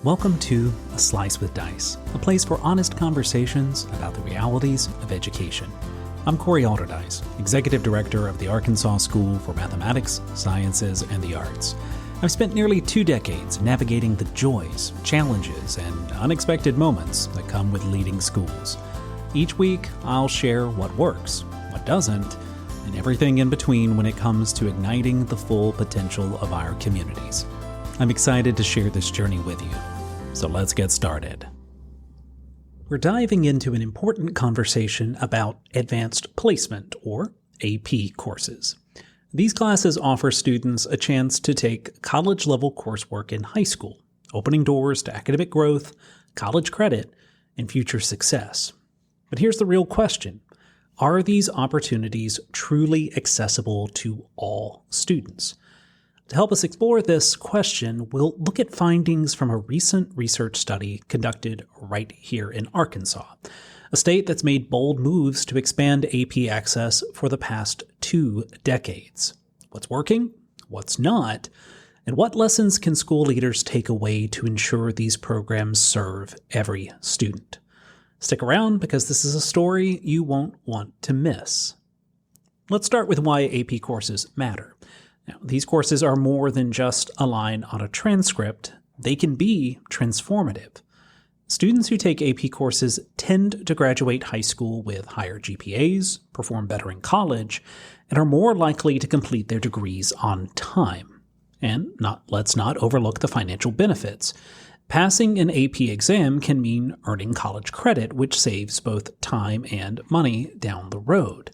Welcome to A Slice with Dice, a place for honest conversations about the realities of education. I'm Corey Alderdice, Executive Director of the Arkansas School for Mathematics, Sciences, and the Arts. I've spent nearly 2 decades navigating the joys, challenges, and unexpected moments that come with leading schools. Each week, I'll share what works, what doesn't, and everything in between when it comes to igniting the full potential of our communities. I'm excited to share this journey with you. So let's get started. We're diving into an important conversation about advanced placement, or AP courses. These classes offer students a chance to take college-level coursework in high school, opening doors to academic growth, college credit, and future success. But here's the real question. Are these opportunities truly accessible to all students? To help us explore this question, we'll look at findings from a recent research study conducted right here in Arkansas, a state that's made bold moves to expand AP access for the past 2 decades. What's working? What's not? And what lessons can school leaders take away to ensure these programs serve every student? Stick around because this is a story you won't want to miss. Let's start with why AP courses matter. Now, these courses are more than just a line on a transcript. They can be transformative. Students who take AP courses tend to graduate high school with higher GPAs, perform better in college, and are more likely to complete their degrees on time. And let's not overlook the financial benefits. Passing an AP exam can mean earning college credit, which saves both time and money down the road.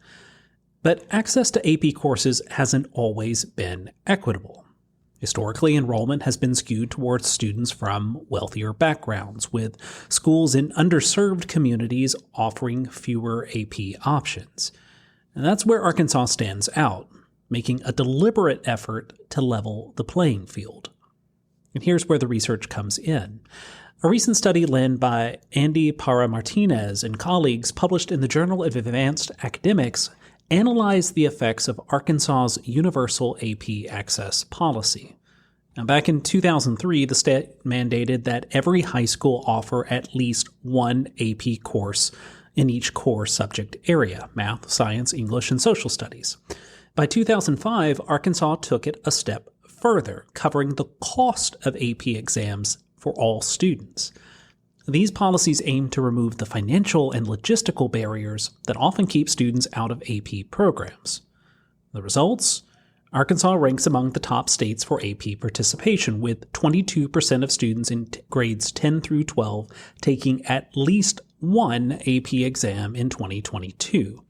But access to AP courses hasn't always been equitable. Historically, enrollment has been skewed towards students from wealthier backgrounds, with schools in underserved communities offering fewer AP options. And that's where Arkansas stands out, making a deliberate effort to level the playing field. And here's where the research comes in. A recent study led by Andy Para-Martinez and colleagues published in the Journal of Advanced Academics analyzed the effects of Arkansas's universal AP access policy. Now, back in 2003, the state mandated that every high school offer at least one AP course in each core subject area: math, science, English, and social studies. By 2005, Arkansas took it a step further, covering the cost of AP exams for all students. These policies aim to remove the financial and logistical barriers that often keep students out of AP programs. The results? Arkansas ranks among the top states for AP participation, with 22% of students in grades 10 through 12 taking at least one AP exam in 2022.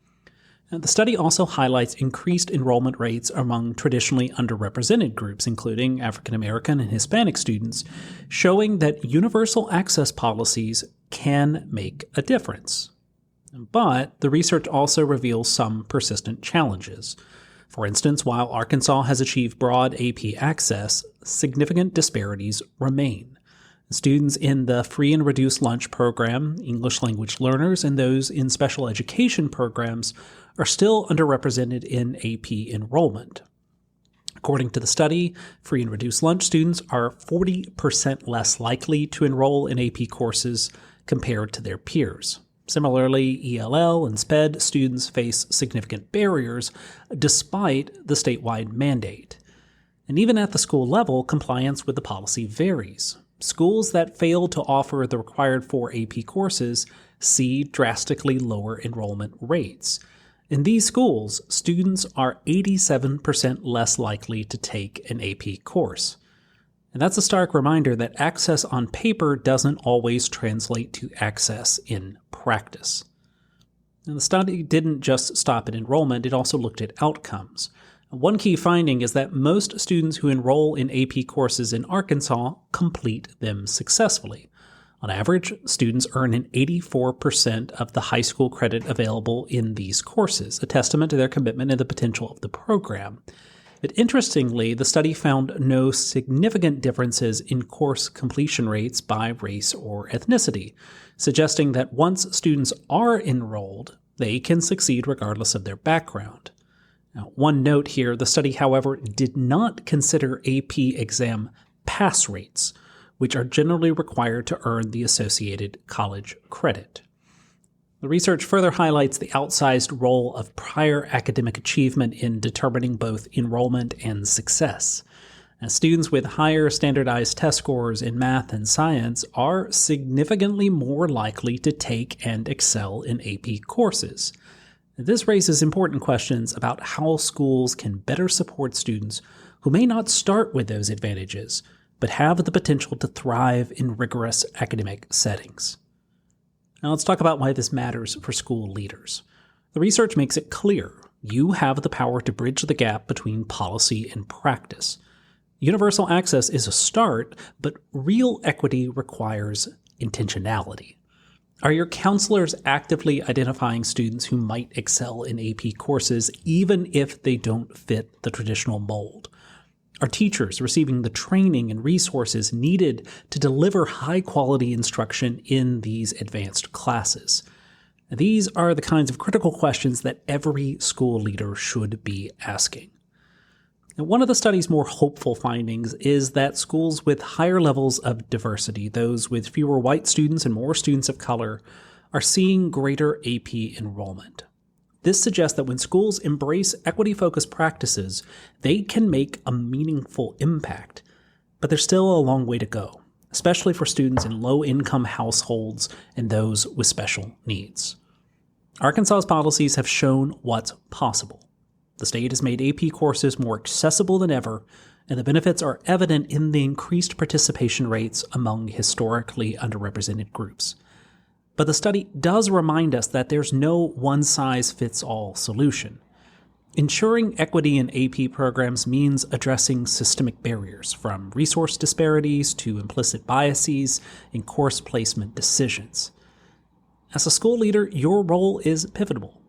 And the study also highlights increased enrollment rates among traditionally underrepresented groups, including African American and Hispanic students, showing that universal access policies can make a difference. But the research also reveals some persistent challenges. For instance, while Arkansas has achieved broad AP access, significant disparities remain. Students in the free and reduced lunch program, English language learners, and those in special education programs are still underrepresented in AP enrollment. According to the study, free and reduced lunch students are 40% less likely to enroll in AP courses compared to their peers. Similarly, ELL and SPED students face significant barriers despite the statewide mandate. And even at the school level, compliance with the policy varies. Schools that fail to offer the required 4 AP courses see drastically lower enrollment rates. In these schools, students are 87% less likely to take an AP course. And that's a stark reminder that access on paper doesn't always translate to access in practice. And the study didn't just stop at enrollment, it also looked at outcomes. One key finding is that most students who enroll in AP courses in Arkansas complete them successfully. On average, students earn an 84% of the high school credit available in these courses, a testament to their commitment and the potential of the program. But interestingly, the study found no significant differences in course completion rates by race or ethnicity, suggesting that once students are enrolled, they can succeed regardless of their background. Now, one note here, the study, however, did not consider AP exam pass rates, which are generally required to earn the associated college credit. The research further highlights the outsized role of prior academic achievement in determining both enrollment and success. As students with higher standardized test scores in math and science are significantly more likely to take and excel in AP courses. This raises important questions about how schools can better support students who may not start with those advantages, but have the potential to thrive in rigorous academic settings. Now let's talk about why this matters for school leaders. The research makes it clear you have the power to bridge the gap between policy and practice. Universal access is a start, but real equity requires intentionality. Are your counselors actively identifying students who might excel in AP courses even if they don't fit the traditional mold? Are teachers receiving the training and resources needed to deliver high-quality instruction in these advanced classes? These are the kinds of critical questions that every school leader should be asking. Now, one of the study's more hopeful findings is that schools with higher levels of diversity, those with fewer white students and more students of color, are seeing greater AP enrollment. This suggests that when schools embrace equity-focused practices, they can make a meaningful impact. But there's still a long way to go, especially for students in low-income households and those with special needs. Arkansas's policies have shown what's possible. The state has made AP courses more accessible than ever, and the benefits are evident in the increased participation rates among historically underrepresented groups. But the study does remind us that there's no one-size-fits-all solution. Ensuring equity in AP programs means addressing systemic barriers, from resource disparities to implicit biases in course placement decisions. As a school leader, your role is pivotal.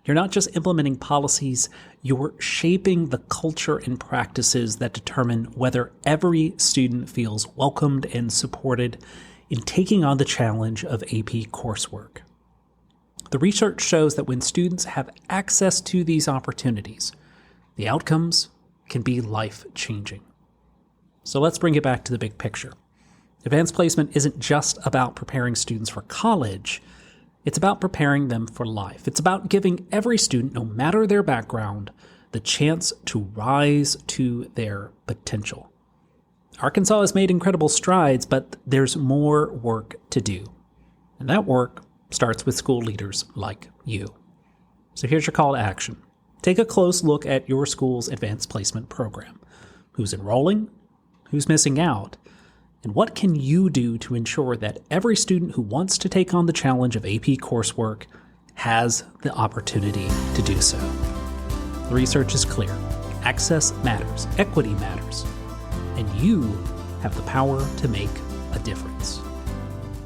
You're not just implementing policies, you're shaping the culture and practices that determine whether every student feels welcomed and supported in taking on the challenge of AP coursework. The research shows that when students have access to these opportunities, the outcomes can be life-changing. So let's bring it back to the big picture. Advanced placement isn't just about preparing students for college. It's about preparing them for life. It's about giving every student, no matter their background, the chance to rise to their potential. Arkansas has made incredible strides, but there's more work to do. And that work starts with school leaders like you. So here's your call to action. Take a close look at your school's advanced placement program. Who's enrolling? Who's missing out? And what can you do to ensure that every student who wants to take on the challenge of AP coursework has the opportunity to do so? The research is clear. Access matters. Equity matters. And you have the power to make a difference.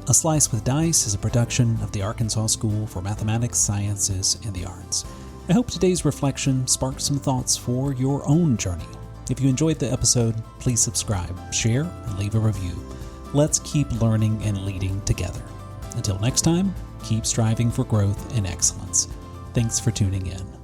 A Slice with Dice is a production of the Arkansas School for Mathematics, Sciences, and the Arts. I hope today's reflection sparked some thoughts for your own journey. If you enjoyed the episode, please subscribe, share, and leave a review. Let's keep learning and leading together. Until next time, keep striving for growth and excellence. Thanks for tuning in.